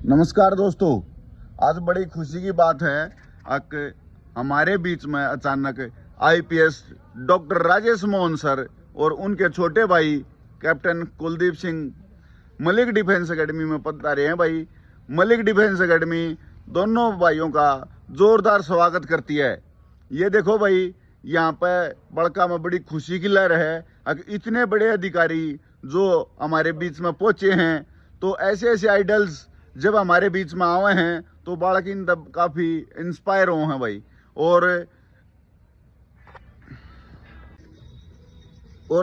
नमस्कार दोस्तों, आज बड़ी खुशी की बात है कि हमारे बीच में अचानक IPS doctor Rajesh Mohan sir और उनके छोटे भाई captain Kuldeep Singh Malik defence academy में पधारे हैं। भाई मलिक डिफेंस एकेडमी दोनों भाइयों का जोरदार स्वागत करती है। ये देखो भाई, यहाँ पे बड़का में बड़ी खुशी की लहर है। इतने बड़े अधिकारी जो हमारे बीच में पहुंचे हैं, तो ऐसे आइडल्स जब हमारे बीच में आए हैं तो बालक इन तब काफ़ी इंस्पायर हुए हैं भाई। और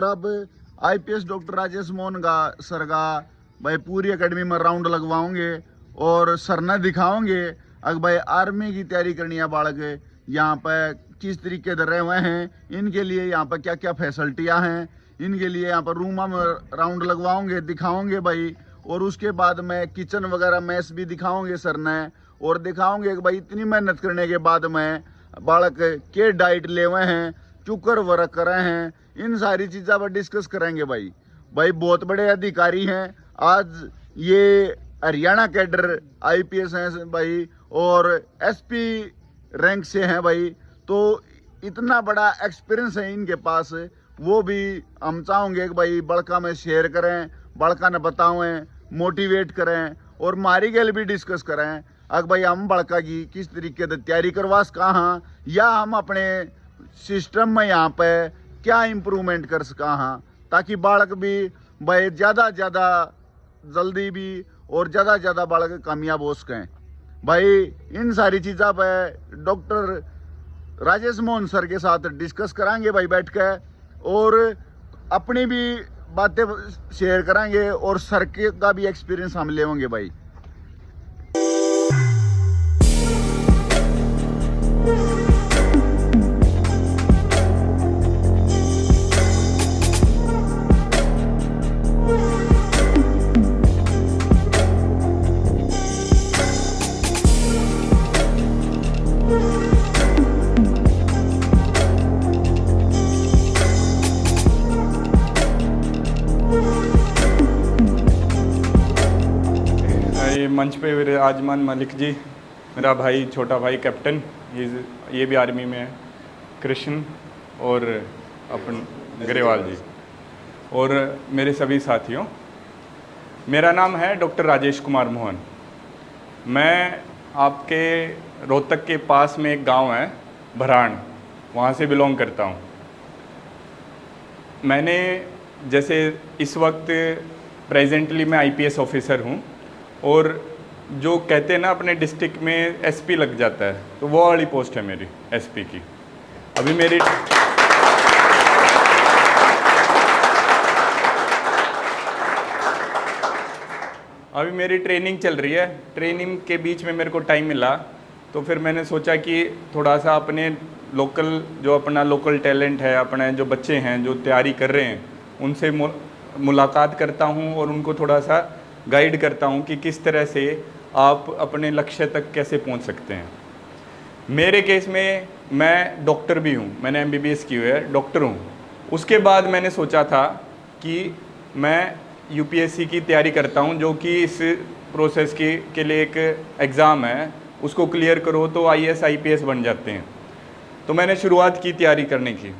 अब IPS doctor Rajesh Mohan sir का भाई पूरी एकेडमी में राउंड लगवाओगे और सर ने दिखाओगे अगर भाई आर्मी की तैयारी करनी है बालक यहाँ पे किस तरीके से रहे हुए हैं, इनके लिए यहाँ पर क्या क्या फैसिलिटियाँ हैं, इनके लिए यहाँ पर रूमा में राउंड लगवाओगे, दिखाओगे भाई। और उसके बाद में किचन वगैरह मैस भी दिखाओगे सर ने, और दिखाओगे कि भाई इतनी मेहनत करने के बाद में बालक के डाइट ले हुए हैं, चुकर वर्क कर रहे हैं, इन सारी चीज़ों पर डिस्कस करेंगे भाई। बहुत बड़े अधिकारी हैं। आज ये हरियाणा कैडर आईपीएस हैं भाई और एसपी रैंक से हैं भाई, तो इतना बड़ा एक्सपीरियंस है इनके पास। वो भी हम चाहेंगे कि भाई बड़का में शेयर करें, बड़का ने बताएं, मोटिवेट करें और मारी गल भी डिस्कस करें अगर भाई हम बड़का की किस तरीके से तैयारी करवा सका हाँ, या हम अपने सिस्टम में यहाँ पे क्या इम्प्रूवमेंट कर सका हाँ, ताकि बालक भी भाई ज़्यादा जल्दी भी और ज़्यादा बालक कामयाब हो सकें भाई। इन सारी चीज़ों पे डॉक्टर राजेश मोहन सर के साथ डिस्कस कराएंगे भाई बैठ के, और अपनी भी बातें शेयर कराएंगे और सर के का भी एक्सपीरियंस हम लेंगे भाई। मंच पे विराजमान मलिक जी, मेरा भाई, छोटा भाई कैप्टन, ये भी आर्मी में है, कृष्ण और अपन ग्रेवाल जी, और मेरे सभी साथियों। मेरा नाम है डॉक्टर राजेश कुमार मोहन। मैं आपके रोहतक के पास में एक गांव है भराण, वहाँ से बिलोंग करता हूँ। मैंने जैसे इस वक्त प्रेजेंटली मैं आईपीएस ऑफिसर हूँ, और जो कहते हैं ना अपने डिस्ट्रिक्ट में एसपी लग जाता है, तो वो वाली पोस्ट है मेरी एसपी की। अभी मेरी ट्रेनिंग चल रही है। ट्रेनिंग के बीच में मेरे को टाइम मिला, तो फिर मैंने सोचा कि थोड़ा सा अपने लोकल जो अपना लोकल टैलेंट है, अपने जो बच्चे हैं जो तैयारी कर रहे हैं, उनसे मुलाकात करता हूँ और उनको थोड़ा सा गाइड करता हूँ कि किस तरह से आप अपने लक्ष्य तक कैसे पहुँच सकते हैं। मेरे केस में मैं डॉक्टर भी हूँ, मैंने एमबीबीएस की हुई है, डॉक्टर हूँ। उसके बाद मैंने सोचा था कि मैं यूपीएससी की तैयारी करता हूँ, जो कि इस प्रोसेस के लिए एक एग्ज़ाम है, उसको क्लियर करो तो आईएएस आईपीएस बन जाते हैं। तो मैंने शुरुआत की तैयारी करने की।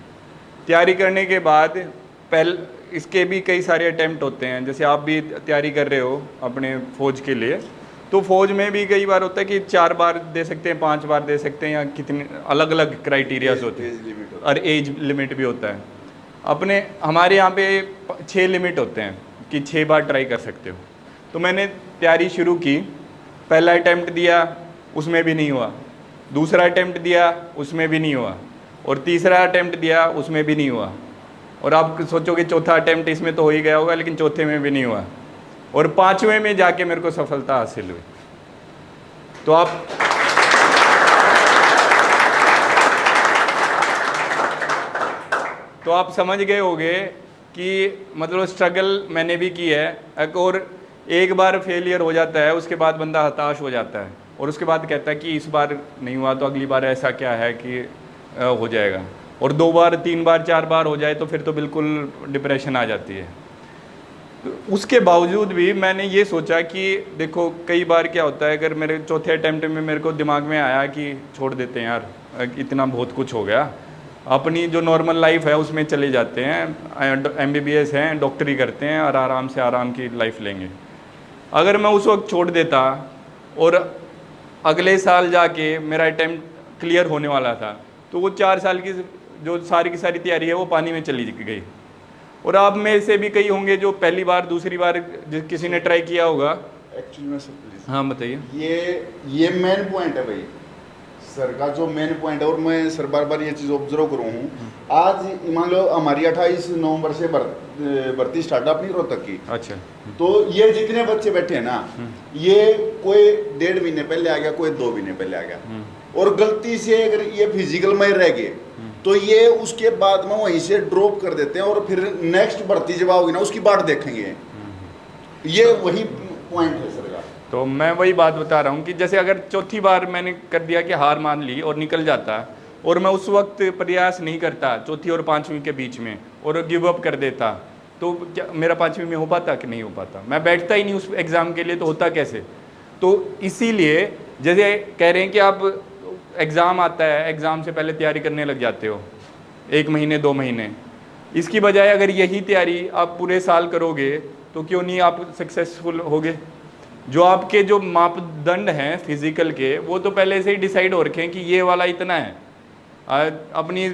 तैयारी करने के बाद इसके भी कई सारे अटैम्प्ट होते हैं, जैसे आप भी तैयारी कर रहे हो अपने फ़ौज के लिए, तो फ़ौज में भी कई बार होता है कि 4 बार दे सकते हैं, 5 बार दे सकते हैं, या कितने अलग अलग क्राइटेरियाज होते हैं, और एज लिमिट भी होता है। हमारे यहाँ पे 6 लिमिट होते हैं कि 6 बार ट्राई कर सकते हो। तो मैंने तैयारी शुरू की, पहला अटैम्प्ट दिया, उसमें भी नहीं हुआ, दूसरा अटैम्प्ट दिया, उसमें भी नहीं हुआ, और तीसरा अटैम्प्ट दिया, उसमें भी नहीं हुआ, और आप सोचोगे चौथा अटैम्प्ट इसमें तो हो ही गया होगा, लेकिन चौथे में भी नहीं हुआ, और 5वें में जाके मेरे को सफलता हासिल हुई। तो आप समझ गए होंगे कि मतलब स्ट्रगल मैंने भी की है। और एक बार फेलियर हो जाता है, उसके बाद बंदा हताश हो जाता है, और उसके बाद कहता है कि इस बार नहीं हुआ तो अगली बार ऐसा क्या है कि हो जाएगा। और 2 बार 3 बार 4 बार हो जाए तो फिर तो बिल्कुल डिप्रेशन आ जाती है। तो उसके बावजूद भी मैंने ये सोचा कि देखो कई बार क्या होता है, अगर मेरे चौथे अटैम्प्ट में मेरे को दिमाग में आया कि छोड़ देते हैं यार, इतना बहुत कुछ हो गया, अपनी जो नॉर्मल लाइफ है उसमें चले जाते हैं, MBBS हैं, डॉक्टरी करते हैं और आराम की लाइफ लेंगे। अगर मैं उस वक्त छोड़ देता और अगले साल जाके मेरा अटैम्प्ट क्लियर होने वाला था, तो वो 4 साल की जो सारी की सारी तैयारी है वो पानी में चली गई। और आप में से भी कई होंगे जो पहली बार दूसरी बार किसी ने ट्राई किया होगा। एक्चुअली में सर प्लीज, हाँ बताइए। ये मेन पॉइंट है भाई सर का, जो मेन पॉइंट है, और मैं सर बार बार ये चीज़ ऑब्जर्व करूँ हूँ। आज मान लो हमारी 28 नवंबर से भर्ती स्टार्ट अपनी रोहतक की। अच्छा। तो ये जितने बच्चे बैठे हैं ना, ये कोई 1.5 महीने पहले आ गया, कोई 2 महीने पहले आ गया, और गलती से अगर ये फिजिकल में रह गए तो ये उसके बाद में वहीं से ड्रॉप कर देते हैं, और फिर नेक्स्ट भर्ती जब आओगी ना उसकी बाट देखेंगे। ये वही पॉइंट है सर का। तो मैं वही बात बता रहा हूँ कि जैसे अगर चौथी बार मैंने कर दिया कि हार मान ली और निकल जाता, और मैं उस वक्त प्रयास नहीं करता चौथी और 5वीं के बीच में और गिव अप कर देता, तो क्या मेरा 5वीं में हो पाता कि नहीं हो पाता? मैं बैठता ही नहीं उस एग्ज़ाम के लिए, तो होता कैसे? तो इसीलिए जैसे कह रहे हैं कि आप एग्ज़ाम आता है, एग्ज़ाम से पहले तैयारी करने लग जाते हो 1 महीने 2 महीने, इसकी बजाय अगर यही तैयारी आप पूरे साल करोगे तो क्यों नहीं आप सक्सेसफुल होगे? जो आपके जो मापदंड हैं फिजिकल के, वो तो पहले से ही डिसाइड हो रखे हैं कि ये वाला इतना है। अपनी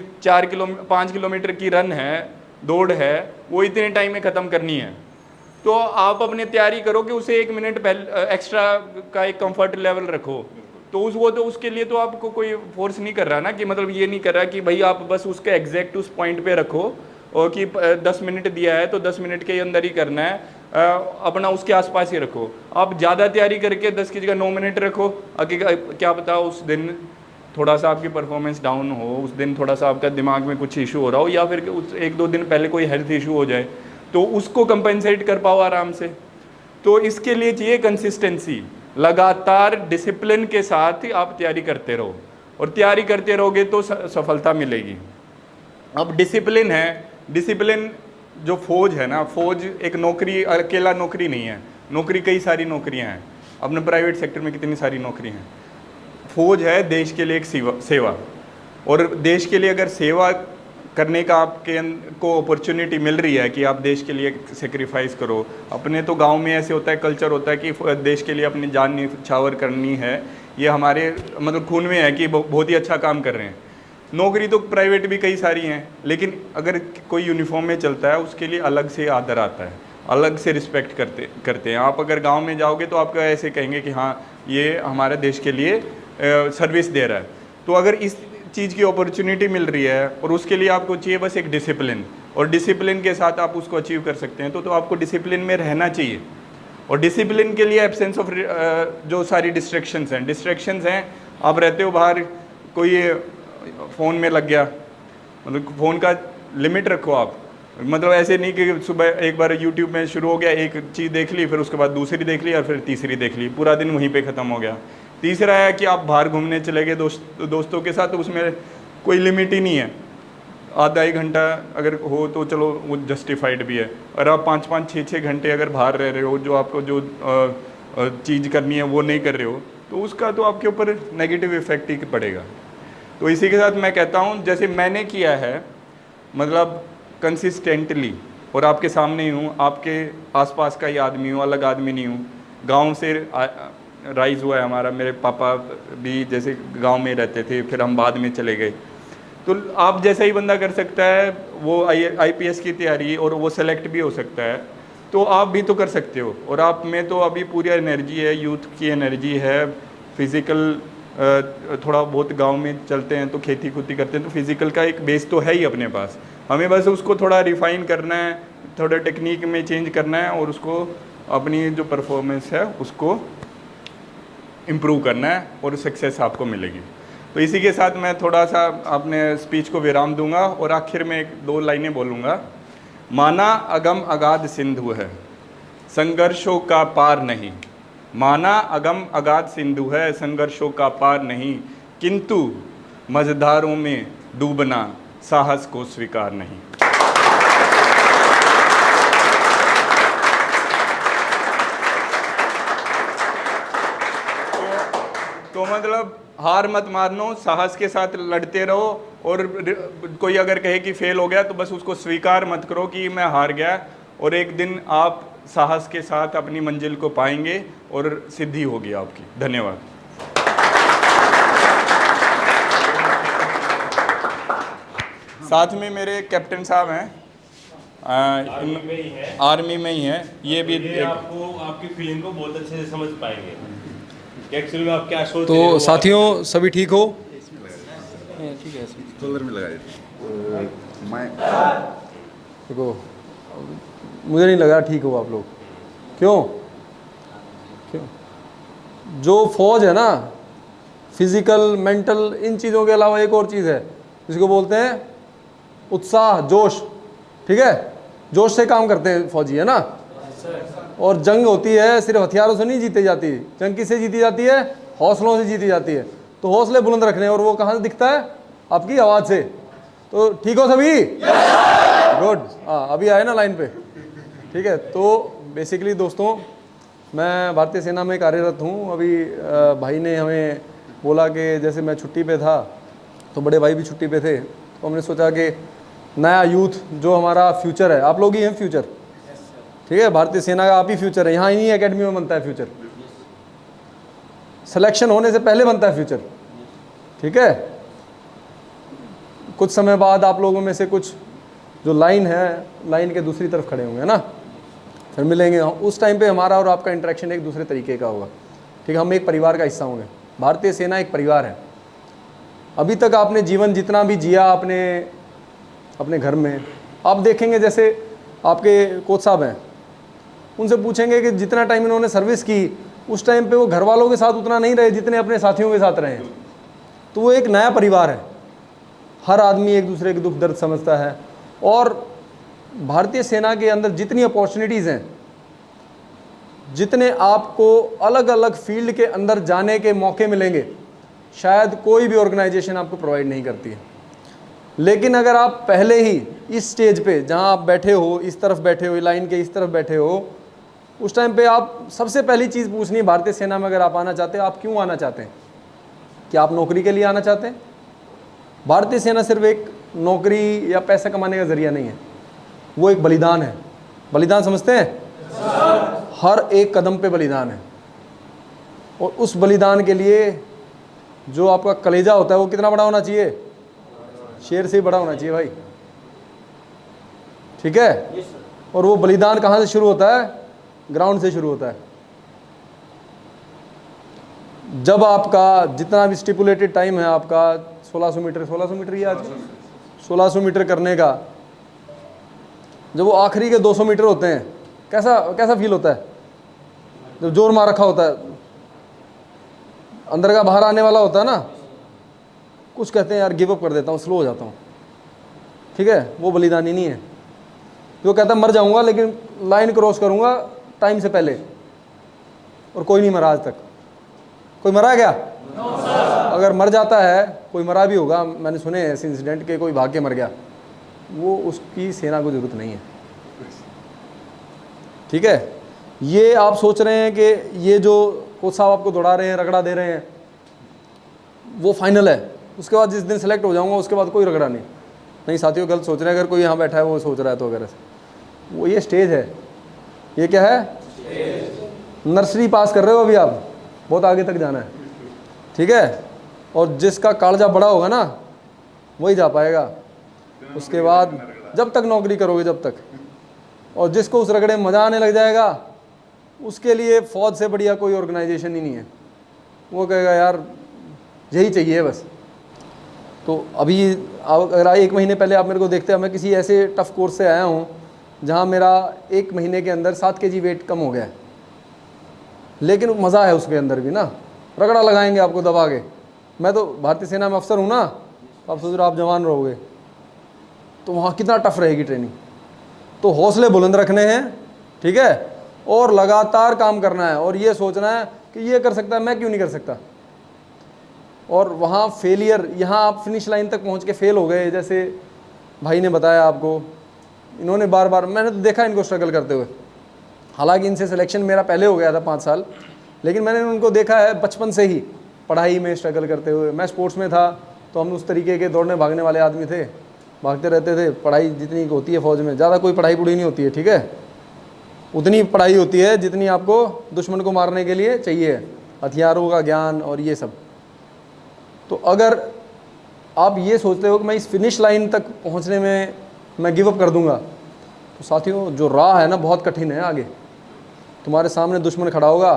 5 किलोमीटर की रन है, दौड़ है, वो इतने टाइम में ख़त्म करनी है, तो आप अपनी तैयारी करो कि उसे 1 मिनट पहले एक्स्ट्रा का एक कंफर्ट लेवल रखो। तो उसके लिए तो आपको कोई फोर्स नहीं कर रहा ना, कि मतलब ये नहीं कर रहा कि भाई आप बस उसके एग्जैक्ट उस पॉइंट पे रखो, और कि 10 मिनट दिया है तो 10 मिनट के अंदर ही करना है, अपना उसके आसपास ही रखो। आप ज़्यादा तैयारी करके 10 की जगह 9 मिनट रखो, क्या पता उस दिन थोड़ा सा आपकी परफॉर्मेंस डाउन हो, उस दिन थोड़ा सा आपका दिमाग में कुछ इशू हो रहा हो, या फिर उस 1-2 दिन पहले कोई हेल्थ इशू हो जाए, तो उसको कंपेंसेट कर पाओ आराम से। तो इसके लिए चाहिए कंसिस्टेंसी, लगातार डिसिप्लिन के साथ ही आप तैयारी करते रहो, और तैयारी करते रहोगे तो सफलता मिलेगी। अब डिसिप्लिन है, डिसिप्लिन जो फौज है ना, फौज एक नौकरी, अकेला नौकरी नहीं है, नौकरी कई सारी नौकरियां हैं, अपने प्राइवेट सेक्टर में कितनी सारी नौकरी हैं। फौज है देश के लिए एक सेवा, और देश के लिए अगर सेवा करने का आपके को अपॉर्चुनिटी मिल रही है कि आप देश के लिए सेक्रीफाइस करो। अपने तो गांव में ऐसे होता है, कल्चर होता है कि देश के लिए अपनी जान न्यौछावर करनी है, ये हमारे मतलब खून में है कि बहुत ही अच्छा काम कर रहे हैं। नौकरी तो प्राइवेट भी कई सारी हैं, लेकिन अगर कोई यूनिफॉर्म में चलता है उसके लिए अलग से आदर आता है, अलग से रिस्पेक्ट करते हैं। आप अगर गाँव में जाओगे तो आपको ऐसे कहेंगे कि हाँ ये हमारे देश के लिए सर्विस दे रहा है। तो अगर इस चीज़ की अपॉर्चुनिटी मिल रही है और उसके लिए आपको चाहिए बस एक डिसिप्लिन, और डिसिप्लिन के साथ आप उसको अचीव कर सकते हैं, तो आपको डिसिप्लिन में रहना चाहिए। और डिसिप्लिन के लिए एब्सेंस ऑफ जो सारी डिस्ट्रैक्शंस हैं, आप रहते हो बाहर, कोई फ़ोन में लग गया, मतलब फ़ोन का लिमिट रखो आप, मतलब ऐसे नहीं कि सुबह एक बार यूट्यूब में शुरू हो गया, एक चीज़ देख ली, फिर उसके बाद दूसरी देख ली और फिर तीसरी देख ली, पूरा दिन वहीं पे ख़त्म हो गया। तीसरा है कि आप बाहर घूमने चले गए दोस्तों के साथ, तो उसमें कोई लिमिट ही नहीं है, आधा 1 घंटा अगर हो तो चलो वो जस्टिफाइड भी है। और आप 5-5, 6-6 घंटे अगर बाहर रह रहे हो, जो आपको जो चीज़ करनी है वो नहीं कर रहे हो, तो उसका तो आपके ऊपर नेगेटिव इफेक्ट ही पड़ेगा। तो इसी के साथ मैं कहता हूँ, जैसे मैंने किया है, मतलब कंसिस्टेंटली, और आपके सामने ही हूँ, आपके आसपास का ही आदमी हूँ, अलग आदमी नहीं हूँ। गांव से राइज़ हुआ है हमारा, मेरे पापा भी जैसे गांव में रहते थे, फिर हम बाद में चले गए। तो आप जैसा ही बंदा कर सकता है वो IPS की तैयारी, और वो सेलेक्ट भी हो सकता है, तो आप भी तो कर सकते हो। और आप में तो अभी पूरी एनर्जी है, यूथ की एनर्जी है, फिज़िकल थोड़ा बहुत गांव में चलते हैं तो खेती खुदी करते हैं, तो फिज़िकल का एक बेस तो है ही अपने पास, हमें बस उसको थोड़ा रिफ़ाइन करना है, थोड़ा टेक्निक में चेंज करना है, और उसको अपनी जो परफॉर्मेंस है उसको इम्प्रूव करना है, और सक्सेस आपको मिलेगी। तो इसी के साथ मैं थोड़ा सा अपने स्पीच को विराम दूंगा, और आखिर में 1-2 लाइनें बोलूँगा। माना अगम अगाध सिंधु है, संघर्षों का पार नहीं। माना अगम अगाध सिंधु है, संघर्षों का पार नहीं, किंतु मझधारों में डूबना साहस को स्वीकार नहीं। तो मतलब हार मत मानो, साहस के साथ लड़ते रहो, और कोई अगर कहे कि फेल हो गया तो बस उसको स्वीकार मत करो कि मैं हार गया, और एक दिन आप साहस के साथ अपनी मंजिल को पाएंगे और सिद्धि होगी आपकी। धन्यवाद। साथ में मेरे कैप्टन साहब हैं, आर्मी में ही है, ये भी आपको आपकी फीलिंग को बहुत अच्छे से समझ पाएंगे कि एक्चुअली में आप क्या सोच रहे तो हो। साथियों सभी ठीक हो? ठीक है, शोल्डर में लगाए। मैं देखो मुझे नहीं लगा ठीक हो आप लोग। क्यों? जो फौज है ना, फिजिकल मेंटल इन चीज़ों के अलावा एक और चीज़ है जिसको बोलते हैं उत्साह, जोश। ठीक है, जोश से काम करते हैं फौजी, है ना। और जंग होती है सिर्फ हथियारों से नहीं जीती जाती, जंग किससे जीती जाती है? हौसलों से जीती जाती है। तो हौसले बुलंद रखने, और वो कहाँ से दिखता है? आपकी आवाज़ से। तो ठीक हो सभी? गुड। हाँ, अभी आए ना लाइन पे। ठीक है, तो बेसिकली दोस्तों मैं भारतीय सेना में कार्यरत हूँ। अभी भाई ने हमें बोला कि जैसे मैं छुट्टी पे था तो बड़े भाई भी छुट्टी पे थे, तो हमने सोचा कि नया यूथ जो हमारा फ्यूचर है, आप लोग ही हैं फ्यूचर। ठीक है, भारतीय सेना का आप ही फ्यूचर है। यहाँ इन्हीं एकेडमी में बनता है फ्यूचर, सिलेक्शन होने से पहले बनता है फ्यूचर। ठीक है, कुछ समय बाद आप लोगों में से कुछ जो लाइन है, लाइन के दूसरी तरफ खड़े होंगे, है ना, फिर मिलेंगे। उस टाइम पे हमारा और आपका इंटरेक्शन एक दूसरे तरीके का होगा। ठीक है, हम एक परिवार का हिस्सा होंगे। भारतीय सेना एक परिवार है। अभी तक आपने जीवन जितना भी जिया आपने अपने घर में, आप देखेंगे जैसे आपके कोच साहब हैं, उनसे पूछेंगे कि जितना टाइम इन्होंने सर्विस की उस टाइम पे वो घर वालों के साथ उतना नहीं रहे जितने अपने साथियों के साथ रहे हैं। तो वो एक नया परिवार है, हर आदमी एक दूसरे के दुख दर्द समझता है। और भारतीय सेना के अंदर जितनी अपॉर्चुनिटीज़ हैं, जितने आपको अलग अलग फील्ड के अंदर जाने के मौके मिलेंगे, शायद कोई भी ऑर्गेनाइजेशन आपको प्रोवाइड नहीं करती है। लेकिन अगर आप पहले ही इस स्टेज पे जहां आप बैठे हो, इस तरफ बैठे हो, लाइन के इस तरफ बैठे हो, उस टाइम पे आप सबसे पहली चीज़ पूछनी है, भारतीय सेना में अगर आप आना चाहते हैं, आप क्यों आना चाहते हैं? क्या आप नौकरी के लिए आना चाहते हैं? भारतीय सेना सिर्फ एक नौकरी या पैसा कमाने का जरिया नहीं है, वो एक बलिदान है। बलिदान समझते हैं? हर एक कदम पे बलिदान है। और उस बलिदान के लिए जो आपका कलेजा होता है वो कितना बड़ा होना चाहिए? शेर से ही बड़ा होना चाहिए भाई। ठीक है, और वो बलिदान कहाँ से शुरू होता है? ग्राउंड से शुरू होता है। जब आपका जितना भी स्टिपुलेटेड टाइम है आपका 1600 मीटर ही आज 1600 मीटर करने का, जब वो आखिरी के 200 मीटर होते हैं, कैसा फील होता है? जब जोर मार रखा होता है, अंदर का बाहर आने वाला होता है ना, कुछ कहते हैं यार गिव अप कर देता हूँ, स्लो हो जाता हूँ। ठीक है, वो बलिदानी नहीं है। जो कहता है मर जाऊंगा लेकिन लाइन क्रॉस करूंगा टाइम से पहले, और कोई नहीं मरा आज तक। कोई मरा क्या? अगर मर जाता है, कोई मरा भी होगा, मैंने सुने ऐसे इंसिडेंट के कोई भाग के मर गया, वो उसकी सेना को जरूरत नहीं है। ठीक है, ये आप सोच रहे हैं कि ये जो कोच साहब आपको दौड़ा रहे हैं, रगड़ा दे रहे हैं, वो फाइनल है, उसके बाद जिस दिन सेलेक्ट हो जाऊंगा उसके बाद कोई रगड़ा नहीं साथियों, गलत सोच रहे हैं। अगर कोई यहाँ बैठा है वो सोच रहा है तो वगैरह से, वो ये स्टेज है। ये क्या है? नर्सरी पास कर रहे हो अभी आप, बहुत आगे तक जाना है। ठीक है, और जिसका कालजा बड़ा होगा ना वही जा पाएगा। उसके बाद जब तक नौकरी करोगे, जब तक, और जिसको उस रगड़े में मज़ा आने लग जाएगा, उसके लिए फ़ौज से बढ़िया कोई ऑर्गेनाइजेशन ही नहीं है। वो कहेगा यार यही चाहिए बस। तो अभी अगर 1 महीने पहले आप मेरे को देखते हैं, मैं किसी ऐसे टफ़ कोर्स से आया हूँ जहाँ मेरा 1 महीने के अंदर 7 kg वेट कम हो गया है, लेकिन मज़ा है उसके अंदर भी ना। रगड़ा लगाएंगे आपको दबा के। मैं तो भारतीय सेना में अफसर हूँ ना, तो आप सोच रहे हो आप जवान रहोगे, तो वहाँ कितना टफ रहेगी ट्रेनिंग। तो हौसले बुलंद रखने हैं, ठीक है, और लगातार काम करना है, और ये सोचना है कि ये कर सकता है, मैं क्यों नहीं कर सकता। और वहाँ फेलियर, यहाँ आप फिनिश लाइन तक पहुँच के फेल हो गए, जैसे भाई ने बताया आपको, इन्होंने बार बार, मैंने तो देखा इनको स्ट्रगल करते हुए। हालांकि इनसे सिलेक्शन मेरा पहले हो गया था 5 साल, लेकिन मैंने उनको देखा है बचपन से ही पढ़ाई में स्ट्रगल करते हुए। मैं स्पोर्ट्स में था तो हम उस तरीके के दौड़ने भागने वाले आदमी थे, भागते रहते थे। पढ़ाई जितनी होती है फौज में, ज़्यादा कोई पढ़ाई पूरी नहीं होती है, ठीक है। उतनी पढ़ाई होती है जितनी आपको दुश्मन को मारने के लिए चाहिए, हथियारों का ज्ञान और ये सब। तो अगर आप ये सोचते हो कि मैं इस फिनिश लाइन तक पहुंचने में मैं गिव अप कर दूंगा, तो साथियों जो राह है ना बहुत कठिन है। आगे तुम्हारे सामने दुश्मन खड़ा होगा,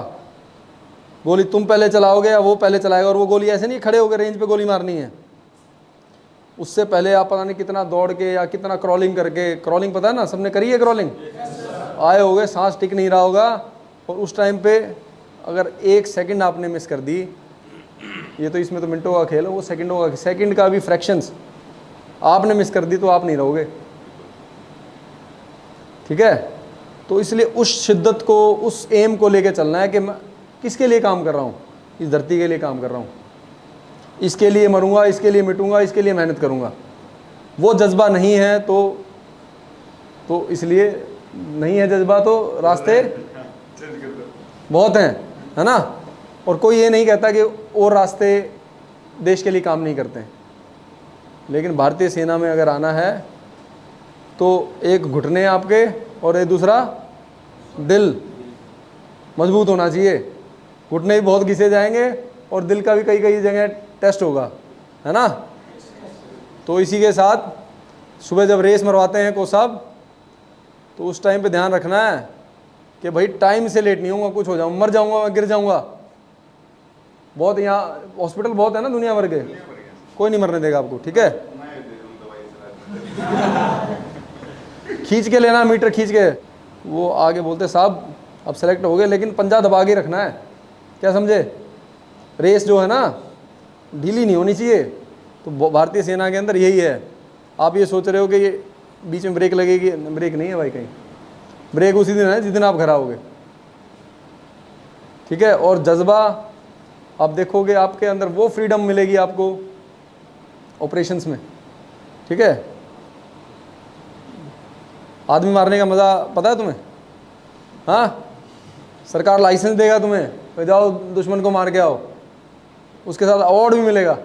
गोली तुम पहले चलाओगे या वो पहले चलाएगा, और वो गोली ऐसे नहीं खड़े होकर रेंज पे गोली मारनी है। उससे पहले आप पता नहीं कितना दौड़ के या कितना क्रॉलिंग करके, क्रॉलिंग पता है ना, सबने करी है क्रॉलिंग, आए होगे, सांस टिक नहीं रहा होगा, और उस टाइम पे अगर 1 सेकंड आपने मिस कर दी, ये तो इसमें तो मिनटों का खेल है, वो सेकंडों का, सेकंड का भी फ्रैक्शंस आपने मिस कर दी तो आप नहीं रहोगे, ठीक है। तो इसलिए उस शिद्दत को, उस एम को लेके चलना है कि मैं किसके लिए काम कर रहा हूँ, इस धरती के लिए काम कर रहा हूँ, इसके लिए मरूंगा, इसके लिए मिटूंगा, इसके लिए मेहनत करूंगा। वो जज्बा नहीं है तो इसलिए नहीं है जज्बा, तो रास्ते बहुत हैं, है ना। और कोई ये नहीं कहता कि और रास्ते देश के लिए काम नहीं करते हैं, लेकिन भारतीय सेना में अगर आना है तो एक घुटने आपके और एक दूसरा दिल मजबूत होना चाहिए। घुटने भी बहुत घिसे जाएंगे और दिल का भी कई कई जगह टेस्ट होगा, है ना। तो इसी के साथ सुबह जब रेस मरवाते हैं को साहब, तो उस टाइम पे ध्यान रखना है कि भाई टाइम से लेट नहीं होऊंगा, कुछ हो जाऊँ, मर जाऊंगा, गिर जाऊंगा। बहुत यहाँ हॉस्पिटल बहुत है ना दुनिया भर के, कोई नहीं मरने देगा आपको, ठीक है। खींच के लेना, मीटर खींच के। वो आगे बोलते साहब अब सेलेक्ट हो गए, लेकिन पंजा दबा के रखना है, क्या समझे। रेस जो है ना ढीली नहीं होनी चाहिए। तो भारतीय सेना के अंदर यही है। आप ये सोच रहे हो कि ये बीच में ब्रेक लगेगी, ब्रेक नहीं है भाई, कहीं ब्रेक उसी दिन है जिस दिन आप घर आओगे, ठीक है। और जज्बा आप देखोगे आपके अंदर वो फ्रीडम मिलेगी आपको ऑपरेशंस में, ठीक है। आदमी मारने का मज़ा पता है तुम्हें, हाँ। सरकार लाइसेंस देगा तुम्हें, तो जाओ दुश्मन को मार के आओ, उसके साथ अवार्ड भी मिलेगा,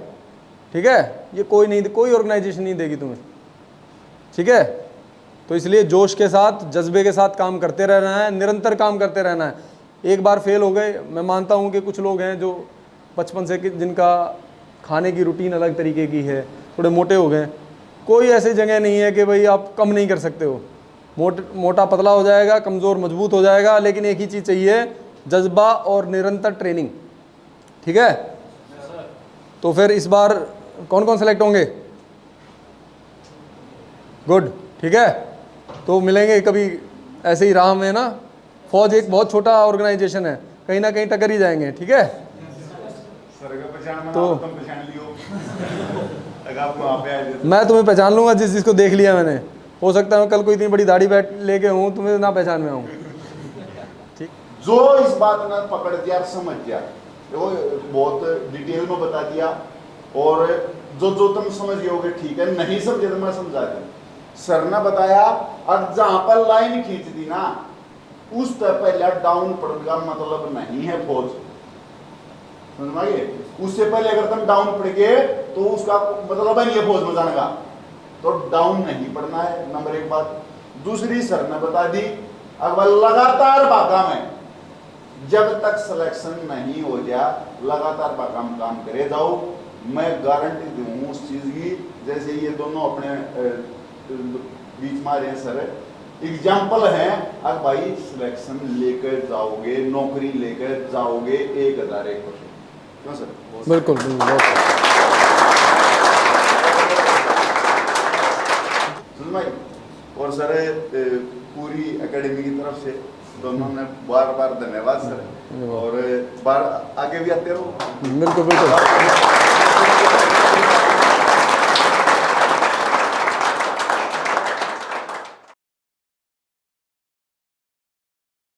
ठीक है। ये कोई ऑर्गेनाइजेशन नहीं देगी तुम्हें, ठीक है। तो इसलिए जोश के साथ, जज्बे के साथ काम करते रहना है, निरंतर काम करते रहना है। एक बार फेल हो गए, मैं मानता हूँ कि कुछ लोग हैं जो बचपन से जिनका खाने की रूटीन अलग तरीके की है, थोड़े मोटे हो गए, कोई ऐसी जगह नहीं है कि भाई आप कम नहीं कर सकते हो। मोटा पतला हो जाएगा, कमज़ोर मजबूत हो जाएगा, लेकिन एक ही चीज़ चाहिए, जज्बा और निरंतर ट्रेनिंग, ठीक है। तो फिर इस बार कौन कौन सेलेक्ट होंगे? गुड, ठीक है। तो मिलेंगे कभी ऐसे ही राह में ना। फौज एक बहुत छोटा ऑर्गेनाइजेशन है, कहीं ना कहीं टक्कर ही जाएंगे, ठीक है। तो मैं तुम्हें पहचान लूंगा जिसको देख लिया मैंने। हो सकता है कल कोई इतनी बड़ी दाढ़ी बैठ लेके हूँ, तुम्हें ना पहचान में आऊँ, ठीक। जो इस बात ने पकड़ दिया, समझ गया, देखो बहुत डिटेल में बता दिया। और जो तुम समझ गए होगे ठीक है, नहीं समझे तो मैं समझा दूं। सर ने बताया अब जहां पर लाइन खींच दी ना, उस तरह पहले डाउन पड़ का मतलब नहीं है फौज, समझ में आइए। उससे पहले अगर तुम डाउन पड़ गए तो उसका मतलब नहीं है फौज में जाने का, तो डाउन नहीं पड़ना है, नंबर 1 बात। दूसरी सर ने बता दी, अब लगातार भागा में जब तक सिलेक्शन नहीं हो गया, लगातार भागा में काम करे जाओ। मैं गारंटी दूं उस चीज की, जैसे ये दोनों अपने बीच में आ रहे हैं सर, एग्जाम्पल है। अब भाई सिलेक्शन लेकर जाओगे, नौकरी लेकर जाओगे 1001%, क्यों सर? बिल्कुल बिल्कुल। और सर पूरी एकेडमी की तरफ से दोनों ने बार बार धन्यवाद सर, और बार आगे भी आते रहो। बिल्कुल बिल्कुल।